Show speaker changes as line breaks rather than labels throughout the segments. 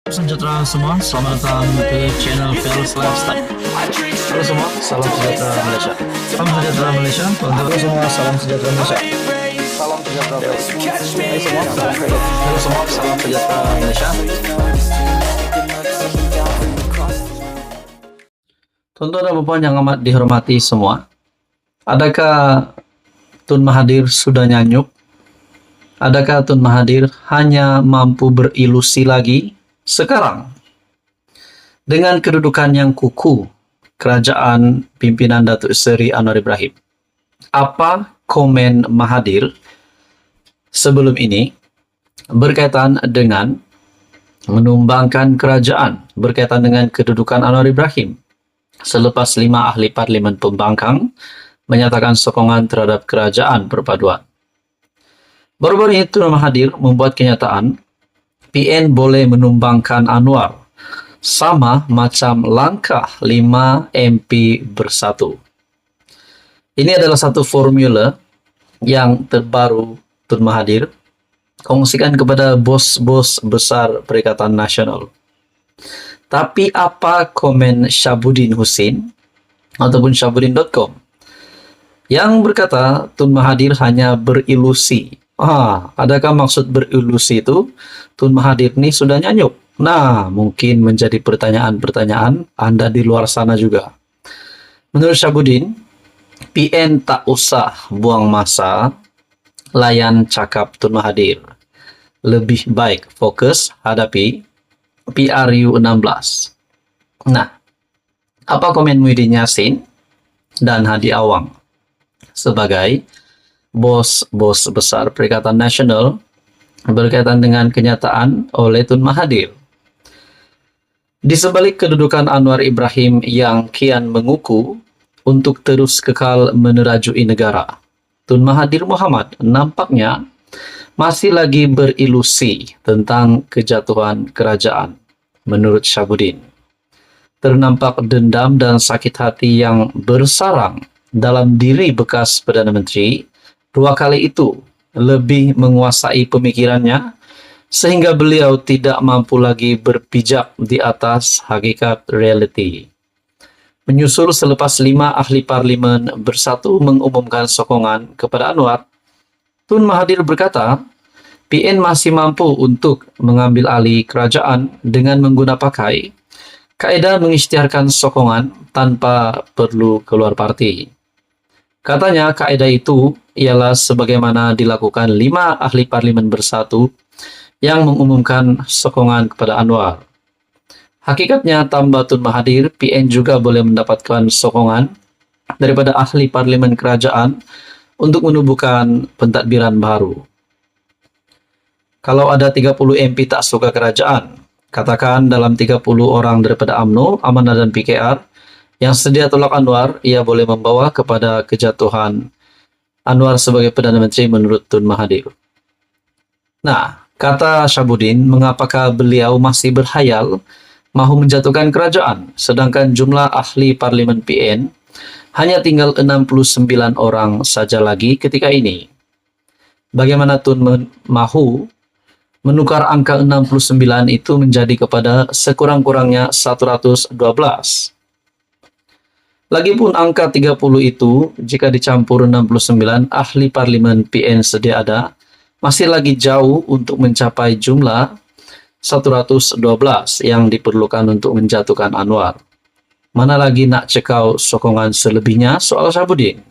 Sejahtera semua, selamat datang ke channel Fels Lifestyle. Halo semua, salam sejahtera Malaysia. Salam sejahtera Malaysia. Halo semua, salam sejahtera Malaysia. Salam sejahtera Malaysia. Halo semua, salam sejahtera Malaysia. Tuan-tuan dan puan yang amat dihormati semua, adakah Tun Mahathir sudah nyanyuk? Adakah Tun Mahathir hanya mampu berilusi lagi sekarang? Dengan kedudukan yang kukuh kerajaan pimpinan Datuk Seri Anwar Ibrahim, apa komen Mahathir sebelum ini berkaitan dengan menumbangkan kerajaan, berkaitan dengan kedudukan Anwar Ibrahim selepas 5 ahli parlimen pembangkang menyatakan sokongan terhadap kerajaan perpaduan? Baru-baru ini Tun Mahathir membuat kenyataan PN boleh menumbangkan Anwar, sama macam langkah 5 MP bersatu. Ini adalah satu formula yang terbaru Tun Mahathir kongsikan kepada bos-bos besar Perikatan Nasional. Tapi apa komen Shahabuddin Hussein ataupun shahabuddin.com yang berkata Tun Mahathir hanya berilusi? Adakah maksud berilusi itu Tun Mahathir ini sudah nyanyuk? Nah, mungkin menjadi pertanyaan-pertanyaan Anda di luar sana juga. Menurut Shahabuddin, PN tak usah buang masa layan cakap Tun Mahathir. Lebih baik fokus hadapi PRU 16. Nah, apa komen Muhyiddin Yassin dan Hadi Awang sebagai bos-bos besar Perikatan Nasional berkaitan dengan kenyataan oleh Tun Mahathir? Di sebalik kedudukan Anwar Ibrahim yang kian mengukuh untuk terus kekal menerajui negara, Tun Mahathir Mohamad nampaknya masih lagi berilusi tentang kejatuhan kerajaan. Menurut Shahabuddin, ternampak dendam dan sakit hati yang bersarang dalam diri bekas Perdana Menteri dua kali itu lebih menguasai pemikirannya sehingga beliau tidak mampu lagi berpijak di atas hakikat realiti. Menyusul selepas 5 ahli parlimen bersatu mengumumkan sokongan kepada Anwar, Tun Mahathir berkata PN masih mampu untuk mengambil alih kerajaan dengan menggunakan kaedah mengisytiharkan sokongan tanpa perlu keluar parti. Katanya kaedah itu ialah sebagaimana dilakukan 5 ahli parlimen bersatu yang mengumumkan sokongan kepada Anwar. Hakikatnya, tambah Tun Mahathir, PN juga boleh mendapatkan sokongan daripada ahli parlimen kerajaan untuk menubuhkan pentadbiran baru. Kalau ada 30 MP tak suka kerajaan, katakan dalam 30 orang daripada UMNO, Amanah dan PKR, yang sedia tolak Anwar, ia boleh membawa kepada kejatuhan Anwar sebagai Perdana Menteri menurut Tun Mahathir. Nah, kata Shahabuddin, mengapakah beliau masih berhayal mahu menjatuhkan kerajaan, sedangkan jumlah ahli parlimen PN hanya tinggal 69 orang saja lagi ketika ini. Bagaimana Tun mahu menukar angka 69 itu menjadi kepada sekurang-kurangnya 112? Lagipun angka 30 itu, jika dicampur 69 ahli parlimen PN sedia ada, masih lagi jauh untuk mencapai jumlah 112 yang diperlukan untuk menjatuhkan Anwar. Mana lagi nak cekau sokongan selebihnya, soal Shahabuddin.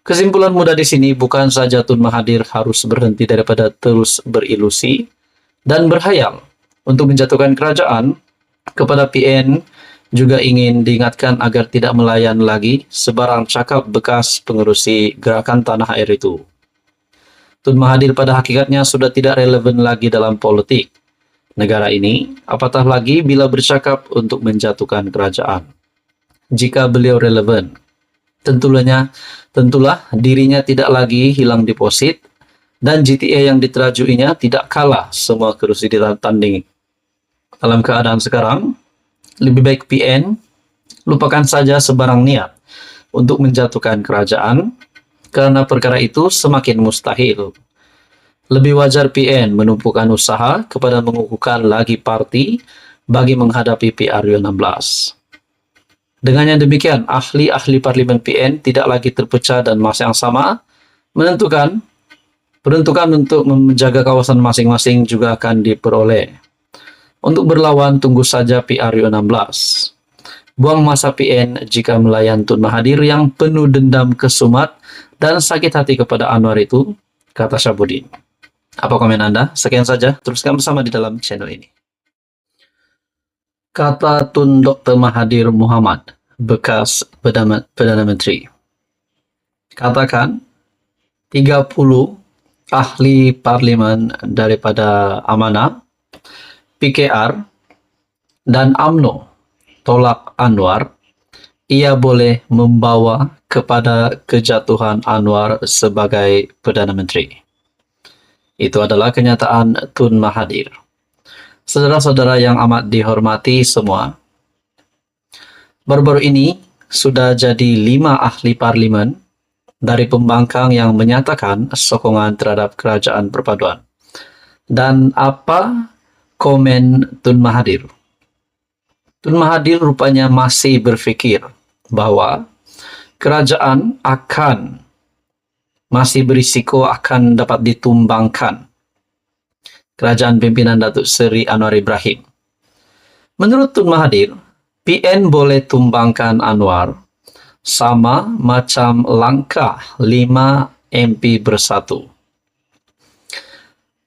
Kesimpulan mudah di sini, bukan saja Tun Mahathir harus berhenti daripada terus berilusi dan berhayal untuk menjatuhkan kerajaan, kepada PN juga ingin diingatkan agar tidak melayan lagi sebarang cakap bekas pengerusi gerakan tanah air itu. Tun Mahathir pada hakikatnya sudah tidak relevan lagi dalam politik negara ini, apatah lagi bila bercakap untuk menjatuhkan kerajaan. Jika beliau relevan, tentulah dirinya tidak lagi hilang deposit dan GTA yang diterajuinya tidak kalah semua kerusi ditandingi. Dalam keadaan sekarang, lebih baik PN lupakan saja sebarang niat untuk menjatuhkan kerajaan, karena perkara itu semakin mustahil. Lebih wajar PN menumpukan usaha kepada mengukuhkan lagi parti bagi menghadapi PRU16. Dengan yang demikian, ahli-ahli parlimen PN tidak lagi terpecah dan masa yang sama peruntukan untuk menjaga kawasan masing-masing juga akan diperoleh. Untuk berlawan, tunggu saja PRU16. Buang masa PN jika melayan Tun Mahathir yang penuh dendam kesumat dan sakit hati kepada Anwar itu, kata Syahbudin. Apa komen Anda? Sekian saja, teruskan bersama di dalam channel ini. Kata Tun Dr. Mahathir Mohamad, bekas Perdana Menteri. Katakan, 30 ahli parlimen daripada Amanah, PKR, dan UMNO tolak Anwar, ia boleh membawa kepada kejatuhan Anwar sebagai Perdana Menteri. Itu adalah kenyataan Tun Mahathir. Saudara-saudara yang amat dihormati semua, baru-baru ini sudah jadi 5 ahli parlimen dari pembangkang yang menyatakan sokongan terhadap kerajaan perpaduan. Dan apa komen Tun Mahathir? Tun Mahathir rupanya masih berfikir bahwa kerajaan masih berisiko akan dapat ditumbangkan. Kerajaan pimpinan Datuk Seri Anwar Ibrahim. Menurut Tun Mahathir, PN boleh tumbangkan Anwar sama macam langkah 5 MP bersatu.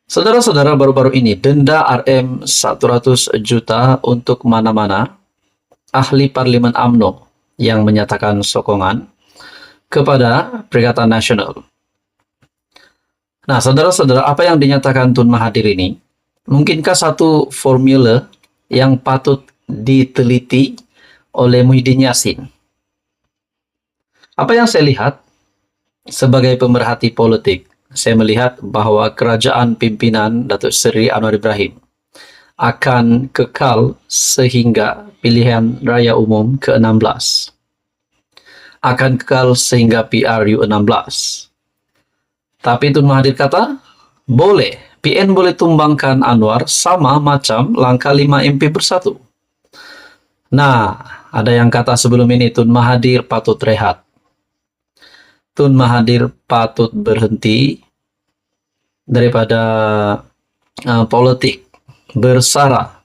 Saudara-saudara, baru-baru ini denda RM 100 juta untuk mana-mana ahli parlimen UMNO yang menyatakan sokongan kepada Perikatan Nasional. Nah, saudara-saudara, apa yang dinyatakan Tun Mahathir ini, mungkinkah satu formula yang patut diteliti oleh Muhyiddin Yassin? Apa yang saya lihat sebagai pemerhati politik, saya melihat bahwa kerajaan pimpinan Datuk Seri Anwar Ibrahim akan kekal sehingga pilihan raya umum ke-16. Akan kekal sehingga PRU16. Tapi Tun Mahathir kata, PN boleh tumbangkan Anwar sama macam langkah 5 MP bersatu. Nah, ada yang kata sebelum ini Tun Mahathir patut rehat. Tun Mahathir patut berhenti daripada politik bersara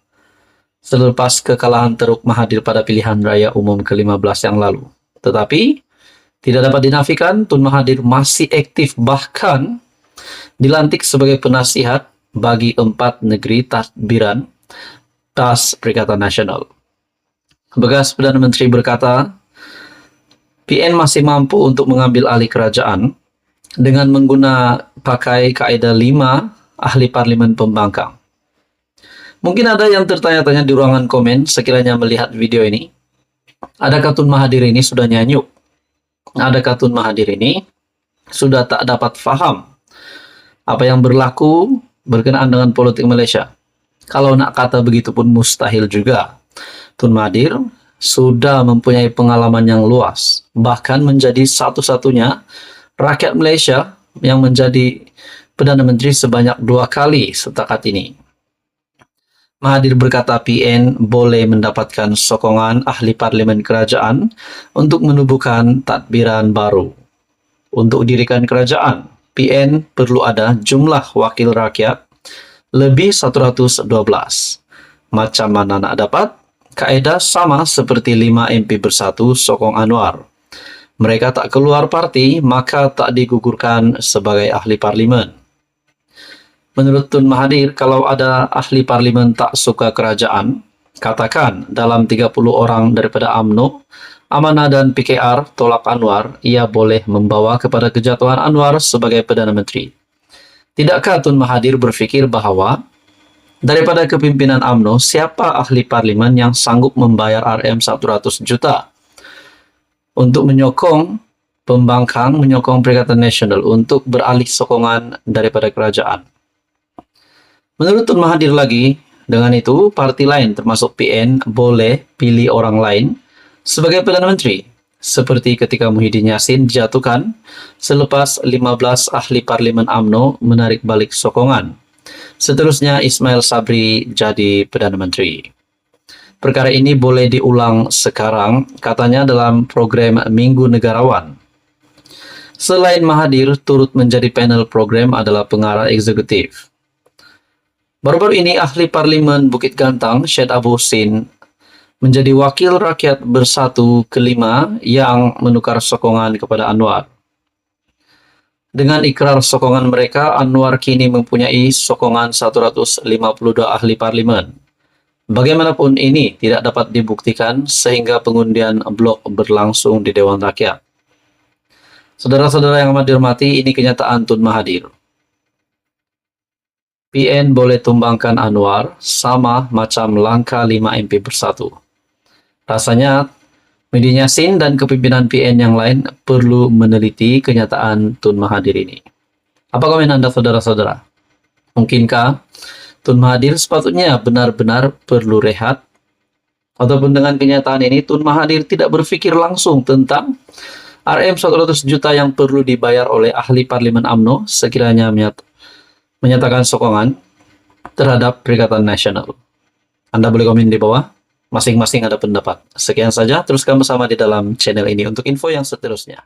selepas kekalahan teruk Mahathir pada pilihan raya umum ke-15 yang lalu. Tetapi tidak dapat dinafikan Tun Mahathir masih aktif, bahkan dilantik sebagai penasihat bagi 4 negeri tadbiran TAS Perikatan Nasional. Bekas Perdana Menteri berkata, PN masih mampu untuk mengambil alih kerajaan dengan pakai kaedah 5 ahli parlimen pembangkang. Mungkin ada yang tertanya-tanya di ruangan komen sekiranya melihat video ini. Adakah Tun Mahathir ini sudah nyanyuk? Adakah Tun Mahathir ini sudah tak dapat faham apa yang berlaku berkenaan dengan politik Malaysia? Kalau nak kata begitu pun mustahil juga. Tun Mahathir sudah mempunyai pengalaman yang luas, bahkan menjadi satu-satunya rakyat Malaysia yang menjadi Perdana Menteri sebanyak 2 kali setakat ini. Mahathir berkata PN boleh mendapatkan sokongan ahli parlimen kerajaan untuk menubuhkan tadbiran baru. Untuk dirikan kerajaan, PN perlu ada jumlah wakil rakyat lebih 112. Macam mana nak dapat? Kaedah sama seperti 5 MP bersatu sokong Anwar. Mereka tak keluar parti, maka tak digugurkan sebagai ahli parlimen. Menurut Tun Mahathir, kalau ada ahli parlimen tak suka kerajaan, katakan dalam 30 orang daripada UMNO, Amanah dan PKR tolak Anwar, ia boleh membawa kepada kejatuhan Anwar sebagai Perdana Menteri. Tidakkah Tun Mahathir berfikir bahwa daripada kepimpinan UMNO, siapa ahli parlimen yang sanggup membayar RM 100 juta untuk menyokong pembangkang, menyokong Perikatan Nasional untuk beralih sokongan daripada kerajaan? Menurut Tun Mahathir lagi, dengan itu parti lain termasuk PN boleh pilih orang lain sebagai Perdana Menteri seperti ketika Muhyiddin Yassin dijatuhkan selepas 15 ahli parlemen UMNO menarik balik sokongan. Seterusnya Ismail Sabri jadi Perdana Menteri. Perkara ini boleh diulang sekarang, katanya dalam program Minggu Negarawan. Selain Mahathir, turut menjadi panel program adalah pengarah eksekutif. Baru-baru ini ahli parlimen Bukit Gantang, Syed Abu Husin, menjadi wakil rakyat bersatu kelima yang menukar sokongan kepada Anwar. Dengan ikrar sokongan mereka, Anwar kini mempunyai sokongan 152 ahli parlimen. Bagaimanapun ini tidak dapat dibuktikan sehingga pengundian blok berlangsung di Dewan Rakyat. Saudara-saudara yang amat dihormati, ini kenyataan Tun Mahathir. PN boleh tumbangkan Anwar sama macam langkah 5 MP bersatu. Rasanya Muhyiddin Yassin dan kepimpinan PN yang lain perlu meneliti kenyataan Tun Mahathir ini. Apa komen Anda saudara-saudara? Mungkinkah Tun Mahathir sepatutnya benar-benar perlu rehat? Ataupun dengan kenyataan ini Tun Mahathir tidak berpikir langsung tentang RM 100 juta yang perlu dibayar oleh ahli parlimen UMNO sekiranya menyatakan sokongan terhadap Perikatan Nasional. Anda boleh komen di bawah, masing-masing ada pendapat. Sekian saja, teruskan bersama di dalam channel ini untuk info yang seterusnya.